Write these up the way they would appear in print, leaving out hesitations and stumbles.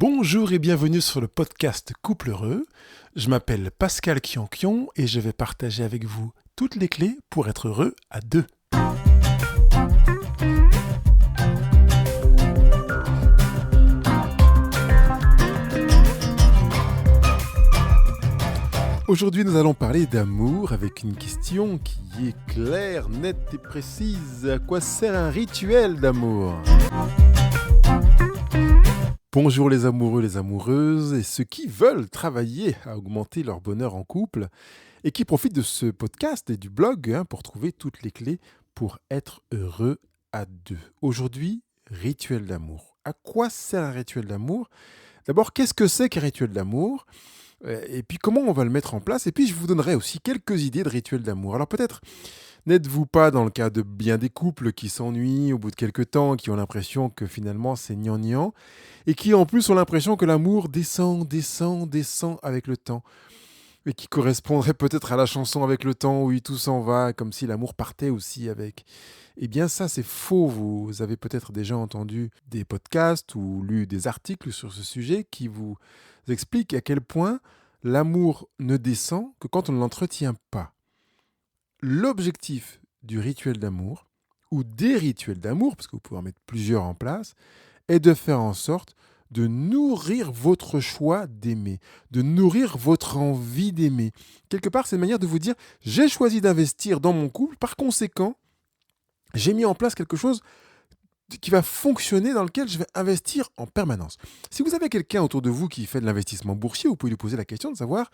Bonjour et bienvenue sur le podcast Couple Heureux. Je m'appelle Pascal Kionkion et je vais partager avec vous toutes les clés pour être heureux à deux. Aujourd'hui, nous allons parler d'amour avec une question qui est claire, nette et précise. À quoi sert un rituel d'amour ? Bonjour les amoureux, les amoureuses et ceux qui veulent travailler à augmenter leur bonheur en couple et qui profitent de ce podcast et du blog pour trouver toutes les clés pour être heureux à deux. Aujourd'hui, rituel d'amour. À quoi sert un rituel d'amour ? D'abord, qu'est-ce que c'est qu'un rituel d'amour ? Et puis comment on va le mettre en place ? Et puis je vous donnerai aussi quelques idées de rituels d'amour. Alors peut-être n'êtes-vous pas dans le cas de bien des couples qui s'ennuient au bout de quelques temps, qui ont l'impression que finalement c'est gnangnan, et qui en plus ont l'impression que l'amour descend avec le temps, et qui correspondrait peut-être à la chanson Avec le temps, où tout s'en va, comme si l'amour partait aussi avec. Eh bien ça c'est faux, vous avez peut-être déjà entendu des podcasts ou lu des articles sur ce sujet qui vous expliquent à quel point l'amour ne descend que quand on ne l'entretient pas. L'objectif du rituel d'amour, ou des rituels d'amour, parce que vous pouvez en mettre plusieurs en place, est de faire en sorte de nourrir votre choix d'aimer, de nourrir votre envie d'aimer. Quelque part, c'est une manière de vous dire, j'ai choisi d'investir dans mon couple, par conséquent, j'ai mis en place quelque chose qui va fonctionner, dans lequel je vais investir en permanence. Si vous avez quelqu'un autour de vous qui fait de l'investissement boursier, vous pouvez lui poser la question de savoir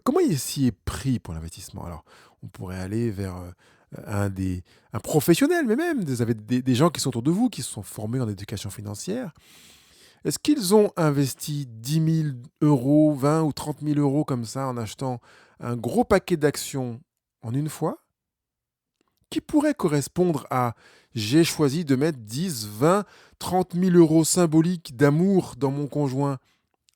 comment il s'y est pris pour l'investissement. Alors, on pourrait aller vers un professionnel, mais même, vous avez des gens qui sont autour de vous, qui se sont formés en éducation financière. Est-ce qu'ils ont investi 10 000 euros, 20 ou 30 000 euros comme ça en achetant un gros paquet d'actions en une fois, qui pourrait correspondre à j'ai choisi de mettre 10, 20, 30 000 euros symboliques d'amour dans mon conjoint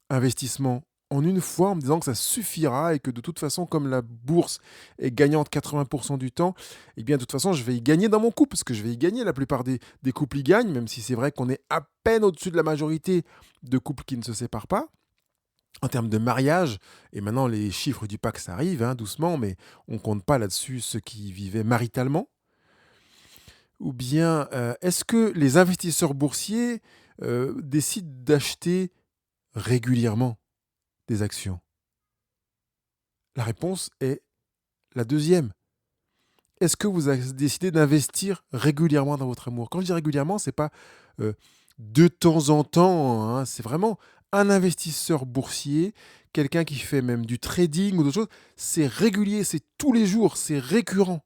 investissement en une fois en me disant que ça suffira et que de toute façon, comme la bourse est gagnante 80% du temps, eh bien de toute façon, je vais y gagner dans mon couple, parce que je vais y gagner. La plupart des couples y gagnent, même si c'est vrai qu'on est à peine au-dessus de la majorité de couples qui ne se séparent pas. En termes de mariage, et maintenant les chiffres du PACS arrivent doucement, mais on ne compte pas là-dessus ceux qui vivaient maritalement. Ou bien, est-ce que les investisseurs boursiers décident d'acheter régulièrement des actions ? La réponse est la deuxième. Est-ce que vous avez décidé d'investir régulièrement dans votre amour ? Quand je dis régulièrement, ce n'est pas de temps en temps, c'est vraiment un investisseur boursier, quelqu'un qui fait même du trading ou d'autres choses. C'est régulier, c'est tous les jours, c'est récurrent.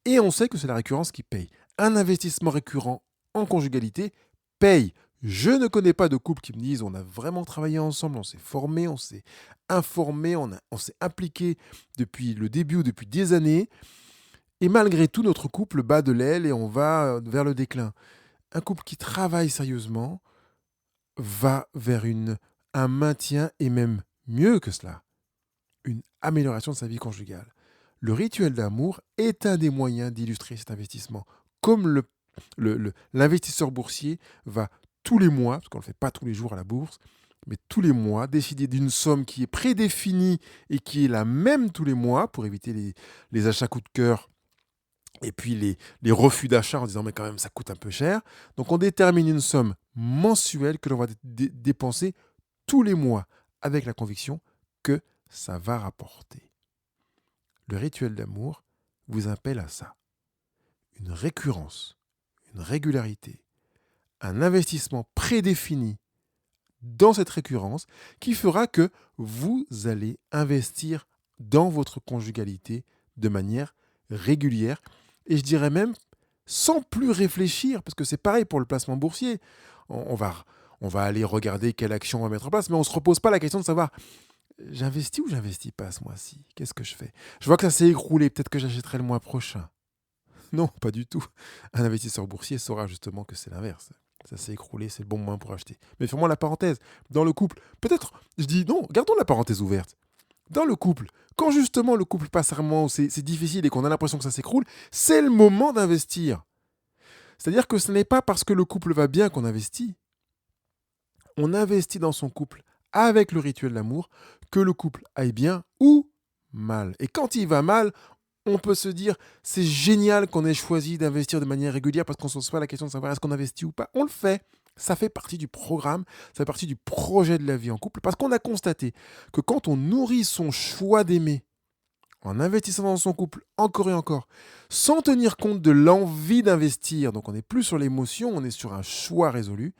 Et on sait que c'est la récurrence qui paye. Un investissement récurrent en conjugalité paye. Je ne connais pas de couple qui me disent on a vraiment travaillé ensemble, on s'est formé, on s'est informé, on s'est impliqué depuis le début ou depuis des années. Et malgré tout, notre couple bat de l'aile et on va vers le déclin. Un couple qui travaille sérieusement va vers un maintien et même mieux que cela, une amélioration de sa vie conjugale. Le rituel d'amour est un des moyens d'illustrer cet investissement. Comme l'investisseur boursier va tous les mois, parce qu'on ne le fait pas tous les jours à la bourse, mais tous les mois, décider d'une somme qui est prédéfinie et qui est la même tous les mois pour éviter les achats coup de cœur et puis les refus d'achat en disant mais quand même ça coûte un peu cher. Donc on détermine une somme mensuelle que l'on va dépenser tous les mois avec la conviction que ça va rapporter. Le rituel d'amour vous appelle à ça. Une récurrence, une régularité, un investissement prédéfini dans cette récurrence qui fera que vous allez investir dans votre conjugalité de manière régulière et je dirais même sans plus réfléchir, parce que c'est pareil pour le placement boursier. On va aller regarder quelle action on va mettre en place, mais on ne se repose pas la question de savoir j'investis ou j'investis pas ce mois-ci ? Qu'est-ce que je fais ? Je vois que ça s'est écroulé, peut-être que j'achèterai le mois prochain. Non, pas du tout. Un investisseur boursier saura justement que c'est l'inverse. Ça s'est écroulé, c'est le bon moment pour acheter. Mais fermons la parenthèse. Dans le couple, peut-être, je dis non, gardons la parenthèse ouverte. Dans le couple, quand justement le couple passe un moment où c'est difficile et qu'on a l'impression que ça s'écroule, c'est le moment d'investir. C'est-à-dire que ce n'est pas parce que le couple va bien qu'on investit. On investit dans son couple avec le rituel d'amour, que le couple aille bien ou mal. Et quand il va mal, on peut se dire, c'est génial qu'on ait choisi d'investir de manière régulière parce qu'on ne se pose pas la question de savoir est-ce qu'on investit ou pas. On le fait. Ça fait partie du programme, ça fait partie du projet de la vie en couple parce qu'on a constaté que quand on nourrit son choix d'aimer en investissant dans son couple encore et encore, sans tenir compte de l'envie d'investir, donc on n'est plus sur l'émotion, on est sur un choix résolu,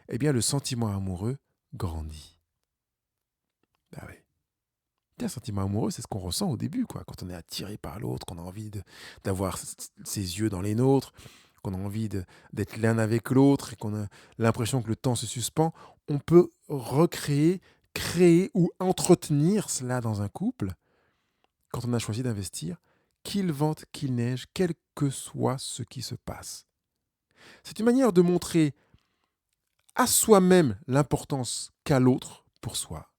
eh bien le sentiment amoureux grandit. Ah oui. Un sentiment amoureux, c'est ce qu'on ressent au début, quoi. Quand on est attiré par l'autre, qu'on a envie d'avoir ses yeux dans les nôtres, qu'on a envie d'être l'un avec l'autre et qu'on a l'impression que le temps se suspend, on peut recréer, créer ou entretenir cela dans un couple quand on a choisi d'investir, qu'il vente, qu'il neige, quel que soit ce qui se passe. C'est une manière de montrer à soi-même l'importance qu'a l'autre pour soi,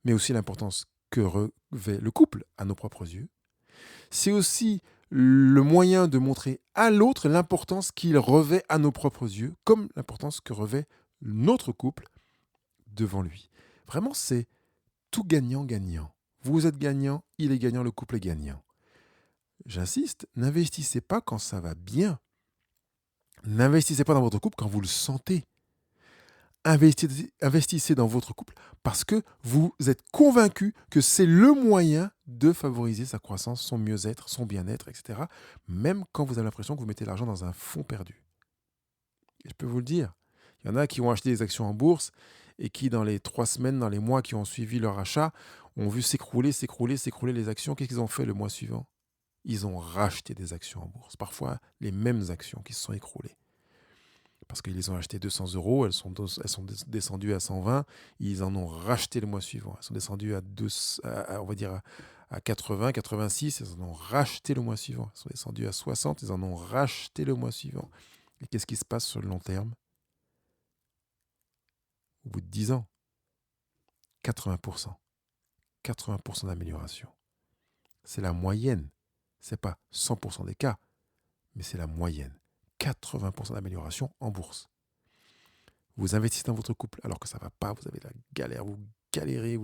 mais aussi l'importance que revêt le couple à nos propres yeux. C'est aussi le moyen de montrer à l'autre l'importance qu'il revêt à nos propres yeux, comme l'importance que revêt notre couple devant lui. Vraiment, c'est tout gagnant-gagnant. Vous êtes gagnant, il est gagnant, le couple est gagnant. J'insiste, n'investissez pas quand ça va bien. N'investissez pas dans votre couple quand vous le sentez. Investissez dans votre couple parce que vous êtes convaincu que c'est le moyen de favoriser sa croissance, son mieux-être, son bien-être, etc. Même quand vous avez l'impression que vous mettez l'argent dans un fonds perdu. Et je peux vous le dire, il y en a qui ont acheté des actions en bourse et qui, dans les 3 semaines, dans les mois qui ont suivi leur achat, ont vu s'écrouler les actions. Qu'est-ce qu'ils ont fait le mois suivant ? Ils ont racheté des actions en bourse. Parfois, les mêmes actions qui se sont écroulées. Parce qu'ils les ont achetées 200 €, elles sont descendues à 120, ils en ont racheté le mois suivant. Elles sont descendues on va dire à 80, 86, elles en ont racheté le mois suivant. Elles sont descendues à 60, ils en ont racheté le mois suivant. Et qu'est-ce qui se passe sur le long terme ? Au bout de 10 ans, 80%. 80% d'amélioration. C'est la moyenne. Ce n'est pas 100% des cas, mais c'est la moyenne. 80% d'amélioration en bourse. Vous investissez dans votre couple alors que ça ne va pas, vous avez la galère, vous galérez.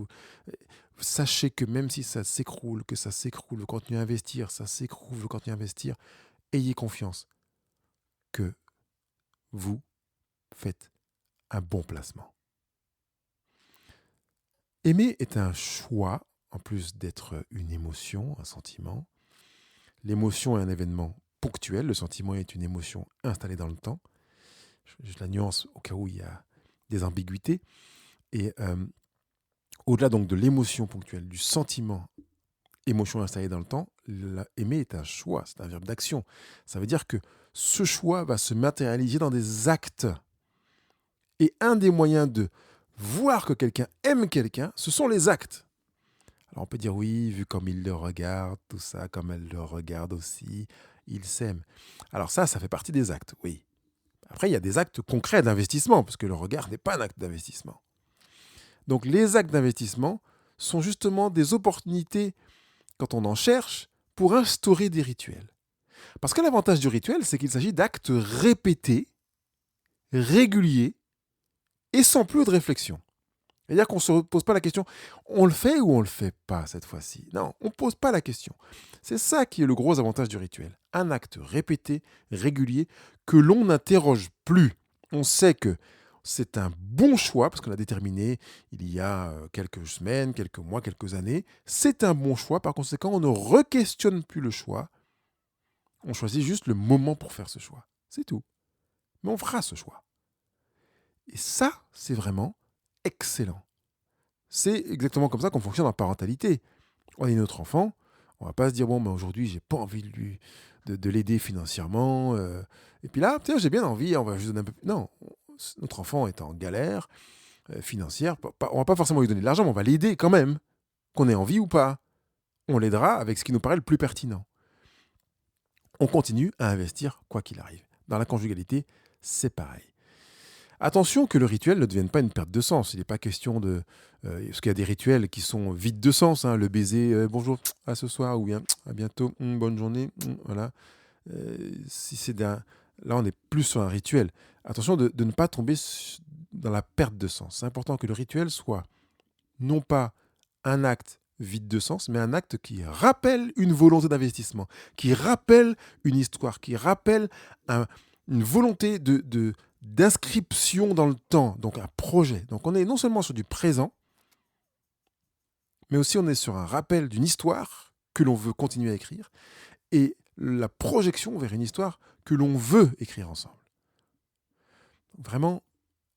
Sachez que même si ça s'écroule, vous continuez à investir, ça s'écroule, vous continuez à investir, ayez confiance que vous faites un bon placement. Aimer est un choix, en plus d'être une émotion, un sentiment. L'émotion est un événement ponctuel, le sentiment est une émotion installée dans le temps. Je la nuance au cas où il y a des ambiguïtés. Et au-delà donc de l'émotion ponctuelle, du sentiment, émotion installée dans le temps, aimer est un choix, c'est un verbe d'action. Ça veut dire que ce choix va se matérialiser dans des actes. Et un des moyens de voir que quelqu'un aime quelqu'un, ce sont les actes. Alors on peut dire oui, vu comme il le regarde, tout ça, comme elle le regarde aussi, il s'aime. Alors ça fait partie des actes, oui. Après, il y a des actes concrets d'investissement, parce que le regard n'est pas un acte d'investissement. Donc les actes d'investissement sont justement des opportunités, quand on en cherche, pour instaurer des rituels. Parce que l'avantage du rituel, c'est qu'il s'agit d'actes répétés, réguliers, et sans plus de réflexion. C'est-à-dire qu'on ne se pose pas la question, on le fait ou on ne le fait pas cette fois-ci ? Non, on ne pose pas la question. C'est ça qui est le gros avantage du rituel. Un acte répété, régulier, que l'on n'interroge plus. On sait que c'est un bon choix, parce qu'on l'a déterminé il y a quelques semaines, quelques mois, quelques années. C'est un bon choix, par conséquent, on ne re-questionne plus le choix. On choisit juste le moment pour faire ce choix. C'est tout. Mais on fera ce choix. Et ça, c'est vraiment excellent. C'est exactement comme ça qu'on fonctionne en parentalité. On est notre enfant, on va pas se dire bon, aujourd'hui j'ai pas envie de l'aider financièrement, et puis là tiens, j'ai bien envie, on va juste donner un peu. Non, notre enfant est en galère financière, on va pas forcément lui donner de l'argent, mais on va l'aider quand même, qu'on ait envie ou pas. On l'aidera avec ce qui nous paraît le plus pertinent. On continue à investir quoi qu'il arrive. Dans la conjugalité, c'est pareil. Attention que le rituel ne devienne pas une perte de sens. Il n'est pas question de... parce qu'il y a des rituels qui sont vides de sens. Le baiser, bonjour, à ce soir, ou bien à bientôt, bonne journée. Voilà. Si c'est là, on est plus sur un rituel. Attention de ne pas tomber dans la perte de sens. C'est important que le rituel soit non pas un acte vide de sens, mais un acte qui rappelle une volonté d'investissement, qui rappelle une histoire, qui rappelle une volonté d'inscription dans le temps, donc un projet. Donc on est non seulement sur du présent, mais aussi on est sur un rappel d'une histoire que l'on veut continuer à écrire et la projection vers une histoire que l'on veut écrire ensemble. Vraiment,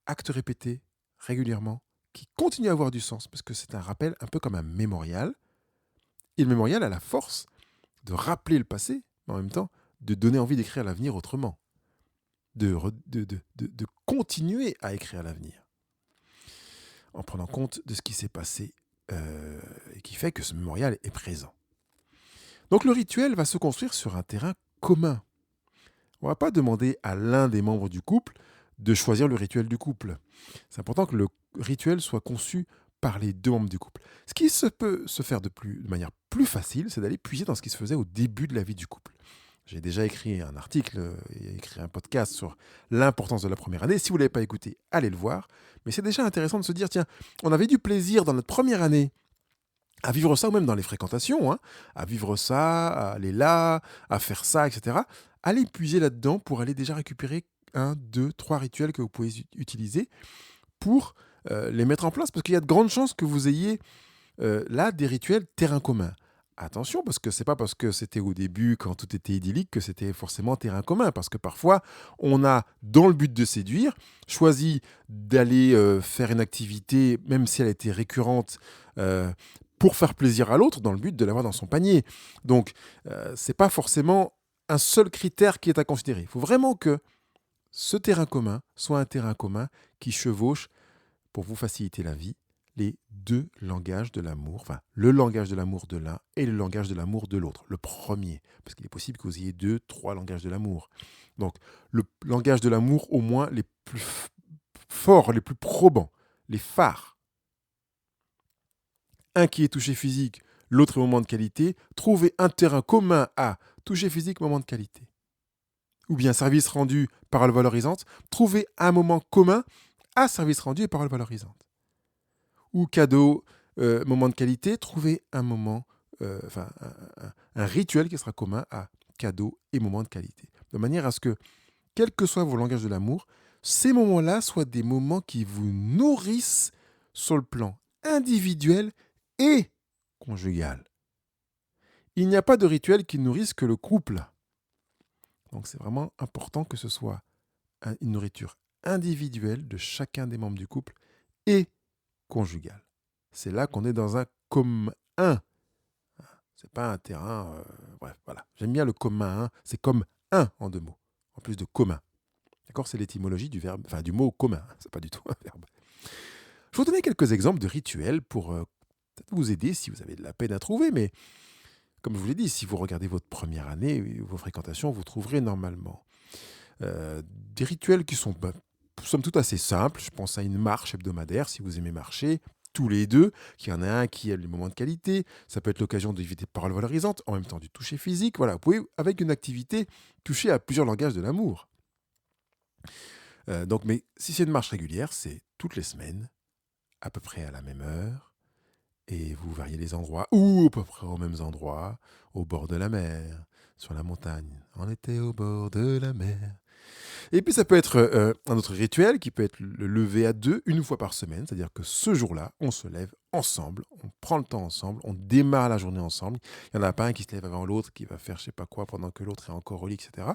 acte répété régulièrement, qui continue à avoir du sens, parce que c'est un rappel un peu comme un mémorial. Et le mémorial a la force de rappeler le passé, mais en même temps de donner envie d'écrire l'avenir autrement, de continuer à écrire l'avenir, en prenant compte de ce qui s'est passé et qui fait que ce mémorial est présent. Donc le rituel va se construire sur un terrain commun. On ne va pas demander à l'un des membres du couple de choisir le rituel du couple. C'est important que le rituel soit conçu par les deux membres du couple. Ce qui peut se faire de manière plus facile, c'est d'aller puiser dans ce qui se faisait au début de la vie du couple. J'ai déjà écrit un article et écrit un podcast sur l'importance de la première année. Si vous ne l'avez pas écouté, allez le voir. Mais c'est déjà intéressant de se dire, tiens, on avait du plaisir dans notre première année à vivre ça, ou même dans les fréquentations, à vivre ça, à aller là, à faire ça, etc. Allez puiser là-dedans pour aller déjà récupérer 1, 2, 3 rituels que vous pouvez utiliser pour les mettre en place, parce qu'il y a de grandes chances que vous ayez là des rituels terrain commun. Attention, parce que c'est pas parce que c'était au début, quand tout était idyllique, que c'était forcément terrain commun. Parce que parfois, on a, dans le but de séduire, choisi d'aller faire une activité, même si elle était récurrente, pour faire plaisir à l'autre, dans le but de l'avoir dans son panier. Donc, c'est pas forcément un seul critère qui est à considérer. Il faut vraiment que ce terrain commun soit un terrain commun qui chevauche, pour vous faciliter la vie, les deux langages de l'amour, enfin le langage de l'amour de l'un et le langage de l'amour de l'autre, le premier, parce qu'il est possible que vous ayez 2, 3 langages de l'amour. Donc le langage de l'amour au moins les plus forts, les plus probants, les phares. Un qui est toucher physique, l'autre est moment de qualité, trouvez un terrain commun à toucher physique, moment de qualité. Ou bien service rendu, parole valorisante, trouvez un moment commun à service rendu et parole valorisante. Ou cadeau, moment de qualité, trouvez un moment, un rituel qui sera commun à cadeau et moment de qualité. De manière à ce que, quel que soit vos langages de l'amour, ces moments-là soient des moments qui vous nourrissent sur le plan individuel et conjugal. Il n'y a pas de rituel qui nourrisse que le couple. Donc c'est vraiment important que ce soit une nourriture individuelle de chacun des membres du couple et conjugale. C'est là qu'on est dans un commun. C'est pas un terrain. Bref, voilà. J'aime bien le commun. C'est comme un en 2 mots, en plus de commun. D'accord, c'est l'étymologie du verbe, enfin du mot commun. C'est pas du tout un verbe. Je vais vous donner quelques exemples de rituels pour peut-être vous aider si vous avez de la peine à trouver, mais comme je vous l'ai dit, si vous regardez votre première année, vos fréquentations, vous trouverez normalement des rituels qui sont somme toute assez simples. Je pense à une marche hebdomadaire, si vous aimez marcher, tous les deux, qu'il y en a un qui a les moments de qualité. Ça peut être l'occasion d'éviter des paroles valorisantes, en même temps du toucher physique. Voilà, vous pouvez, avec une activité, toucher à plusieurs langages de l'amour. Mais si c'est une marche régulière, c'est toutes les semaines, à peu près à la même heure, et vous variez les endroits, ou à peu près aux mêmes endroits, au bord de la mer, sur la montagne. On était au bord de la mer. Et puis ça peut être un autre rituel qui peut être le lever à 2 une fois par semaine, c'est-à-dire que ce jour-là, on se lève ensemble, on prend le temps ensemble, on démarre la journée ensemble. Il n'y en a pas un qui se lève avant l'autre, qui va faire je sais pas quoi pendant que l'autre est encore au lit, etc.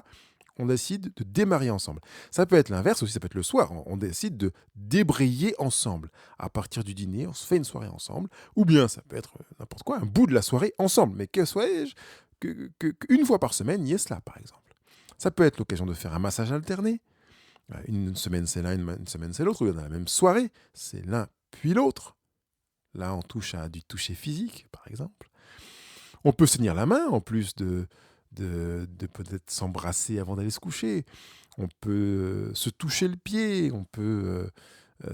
On décide de démarrer ensemble. Ça peut être l'inverse aussi, ça peut être le soir. On décide de débrayer ensemble. À partir du dîner, on se fait une soirée ensemble. Ou bien ça peut être n'importe quoi, un bout de la soirée ensemble. Mais que soit-je qu'une fois par semaine, il y ait cela, par exemple. Ça peut être l'occasion de faire un massage alterné. Une semaine c'est l'un, une semaine c'est l'autre. Ou dans la même soirée, c'est l'un puis l'autre. Là, on touche à du toucher physique, par exemple. On peut se tenir la main, en plus de peut-être s'embrasser avant d'aller se coucher. On peut se toucher le pied, on peut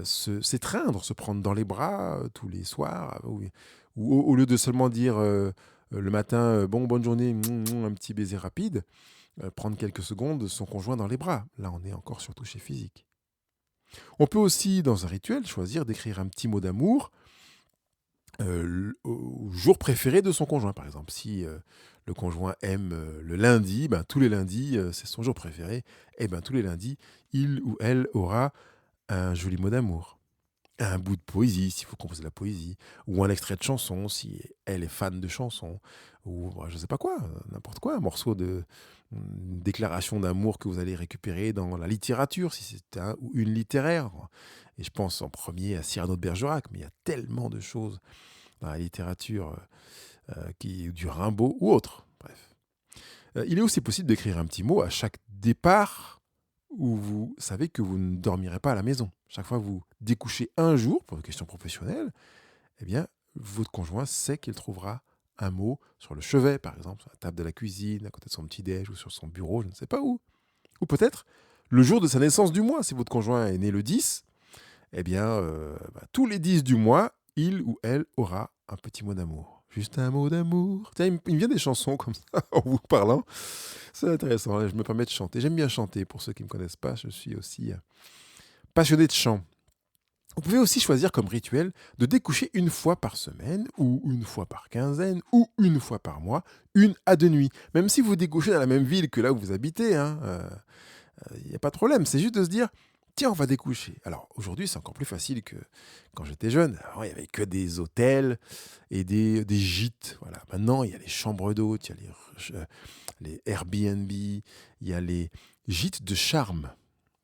s'étreindre, se prendre dans les bras tous les soirs. Ou au lieu de seulement dire le matin, bonne journée, un petit baiser rapide, prendre quelques secondes son conjoint dans les bras. Là, on est encore sur toucher physique. On peut aussi, dans un rituel, choisir d'écrire un petit mot d'amour au jour préféré de son conjoint, par exemple. Si le conjoint aime le lundi, ben, tous les lundis, c'est son jour préféré, et ben, tous les lundis, il ou elle aura un joli mot d'amour. Un bout de poésie, s'il faut composer de la poésie, ou un extrait de chanson, si elle est fan de chansons, ou je ne sais pas quoi, n'importe quoi, un morceau de une déclaration d'amour que vous allez récupérer dans la littérature, si c'est un ou une littéraire. Et je pense en premier à Cyrano de Bergerac, mais il y a tellement de choses dans la littérature du Rimbaud ou autre. Bref. Il est aussi possible d'écrire un petit mot à chaque départ où vous savez que vous ne dormirez pas à la maison. Chaque fois que vous découchez un jour pour une question professionnelle, eh bien, votre conjoint sait qu'il trouvera un mot sur le chevet, par exemple, sur la table de la cuisine, à côté de son petit-déj ou sur son bureau, je ne sais pas où. Ou peut-être le jour de sa naissance du mois. Si votre conjoint est né le 10, eh bien, tous les 10 du mois, il ou elle aura un petit mot d'amour. Juste un mot d'amour. Tiens, il me vient des chansons comme ça en vous parlant. C'est intéressant, là, je me permets de chanter. J'aime bien chanter, pour ceux qui ne me connaissent pas, je suis aussi passionné de chant. Vous pouvez aussi choisir comme rituel de découcher une fois par semaine, ou une fois par quinzaine, ou une fois par mois, 1 à 2 nuits. Même si vous découchez dans la même ville que là où vous habitez, il n'y a pas de problème. C'est juste de se dire, tiens, on va découcher. Alors aujourd'hui, c'est encore plus facile que quand j'étais jeune. Avant, il n'y avait que des hôtels et des gîtes. Voilà. Maintenant, il y a les chambres d'hôtes, il y a les Airbnb, il y a les gîtes de charme.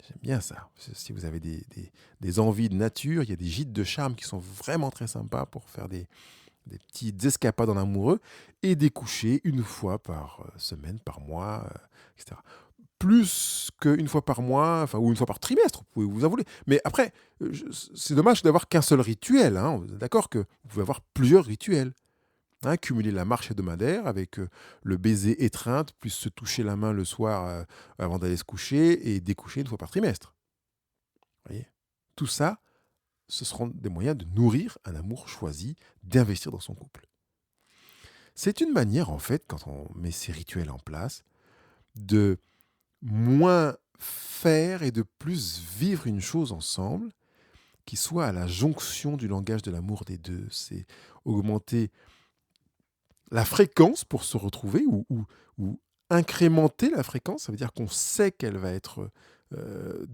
J'aime bien ça. Si vous avez des envies de nature, il y a des gîtes de charme qui sont vraiment très sympas pour faire des petites escapades en amoureux et découcher une fois par semaine, par mois, etc. Plus qu'une fois par mois, enfin, ou une fois par trimestre, vous pouvez vous en voulez. Mais après, c'est dommage d'avoir qu'un seul rituel. Hein. Vous êtes d'accord que vous pouvez avoir plusieurs rituels. Hein, cumuler la marche hebdomadaire avec le baiser étreinte, plus se toucher la main le soir avant d'aller se coucher et découcher une fois par trimestre. Vous voyez. Tout ça, ce seront des moyens de nourrir un amour choisi, d'investir dans son couple. C'est une manière, en fait, quand on met ces rituels en place, de moins faire et de plus vivre une chose ensemble qui soit à la jonction du langage de l'amour des deux. C'est augmenter la fréquence pour se retrouver ou incrémenter la fréquence. Ça veut dire qu'on sait qu'elle va être euh,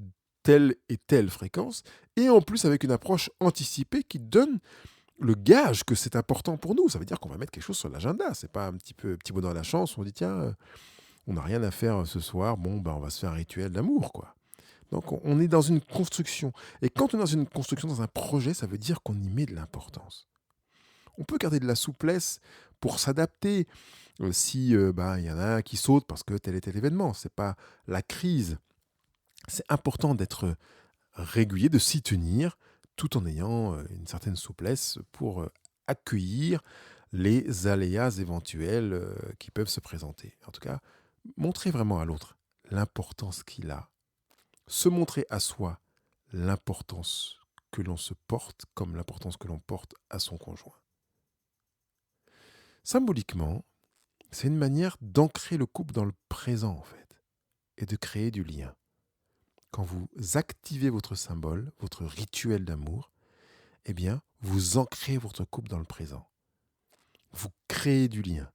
telle et telle fréquence. Et en plus, avec une approche anticipée qui donne le gage que c'est important pour nous. Ça veut dire qu'on va mettre quelque chose sur l'agenda. C'est pas un petit bonheur à la chance. On dit, tiens, on n'a rien à faire ce soir. Bon, ben, on va se faire un rituel d'amour, quoi. Donc, on est dans une construction. Et quand on est dans une construction, dans un projet, ça veut dire qu'on y met de l'importance. On peut garder de la souplesse pour s'adapter si il y en a un qui saute parce que tel est tel événement. C'est pas la crise. C'est important d'être régulier, de s'y tenir, tout en ayant une certaine souplesse pour accueillir les aléas éventuels qui peuvent se présenter. En tout cas, montrer vraiment à l'autre l'importance qu'il a. Se montrer à soi l'importance que l'on se porte comme l'importance que l'on porte à son conjoint. Symboliquement, c'est une manière d'ancrer le couple dans le présent, en fait, et de créer du lien. Quand vous activez votre symbole, votre rituel d'amour, eh bien, vous ancrez votre couple dans le présent. Vous créez du lien.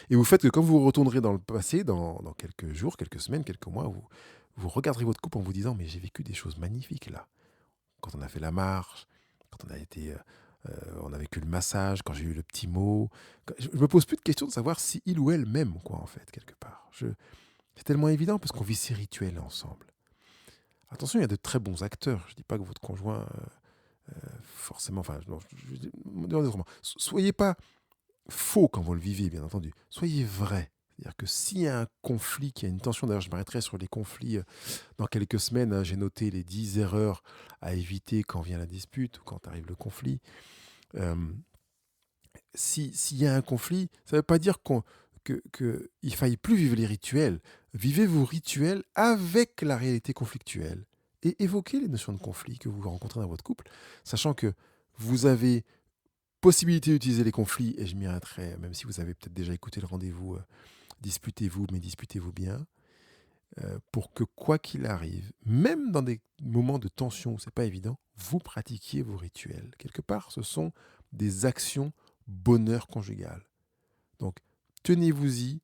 Et vous faites que quand vous retournerez dans le passé, dans quelques jours, quelques semaines, quelques mois, vous regarderez votre couple en vous disant « Mais j'ai vécu des choses magnifiques là. Quand on a fait la marche, quand on a vécu le massage, quand j'ai eu le petit mot. Je me pose plus de questions de savoir si il ou elle m'aime, quoi, en fait, quelque part. C'est tellement évident parce qu'on vit ces rituels ensemble. Attention, il y a de très bons acteurs. Je ne dis pas que votre conjoint, forcément, enfin, non, dire autrement. Soyez pas faux quand vous le vivez, bien entendu. Soyez vrai. C'est-à-dire que s'il y a un conflit, qu'il y a une tension, d'ailleurs je m'arrêterai sur les conflits dans quelques semaines, hein, j'ai noté les 10 erreurs à éviter quand vient la dispute ou quand arrive le conflit. Euh, S'il y a un conflit, ça ne veut pas dire qu'il faille plus vivre les rituels. Vivez vos rituels avec la réalité conflictuelle et évoquez les notions de conflit que vous rencontrez dans votre couple, sachant que vous avez possibilité d'utiliser les conflits, et je m'y arrêterai, même si vous avez peut-être déjà écouté le rendez-vous, disputez-vous, mais disputez-vous bien. pour que quoi qu'il arrive, même dans des moments de tension où c'est pas évident, vous pratiquiez vos rituels. Quelque part, ce sont des actions bonheur conjugal. Donc, tenez-vous-y,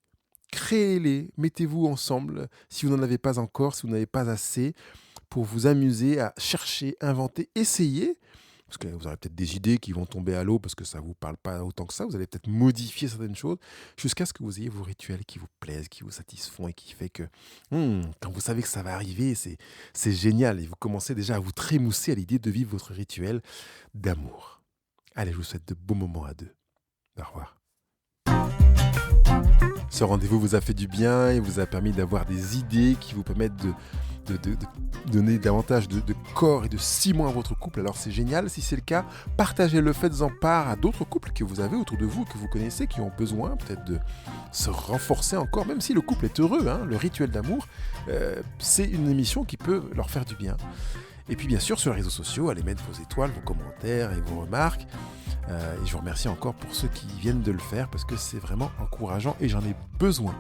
créez-les, mettez-vous ensemble si vous n'en avez pas encore, si vous n'avez pas assez, pour vous amuser à chercher, inventer, essayer. Parce que vous aurez peut-être des idées qui vont tomber à l'eau parce que ça ne vous parle pas autant que ça. Vous allez peut-être modifier certaines choses jusqu'à ce que vous ayez vos rituels qui vous plaisent, qui vous satisfont et qui fait que quand vous savez que ça va arriver, c'est génial. Et vous commencez déjà à vous trémousser à l'idée de vivre votre rituel d'amour. Allez, je vous souhaite de beaux moments à deux. Au revoir. Ce rendez-vous vous a fait du bien et vous a permis d'avoir des idées qui vous permettent de donner davantage de corps et de ciment à votre couple. Alors c'est génial, si c'est le cas, partagez-le, faites-en part à d'autres couples que vous avez autour de vous, que vous connaissez, qui ont besoin peut-être de se renforcer encore, même si le couple est heureux, le rituel d'amour, c'est une émission qui peut leur faire du bien. Et puis bien sûr sur les réseaux sociaux, allez mettre vos étoiles, vos commentaires et vos remarques. Et je vous remercie encore pour ceux qui viennent de le faire parce que c'est vraiment encourageant et j'en ai besoin.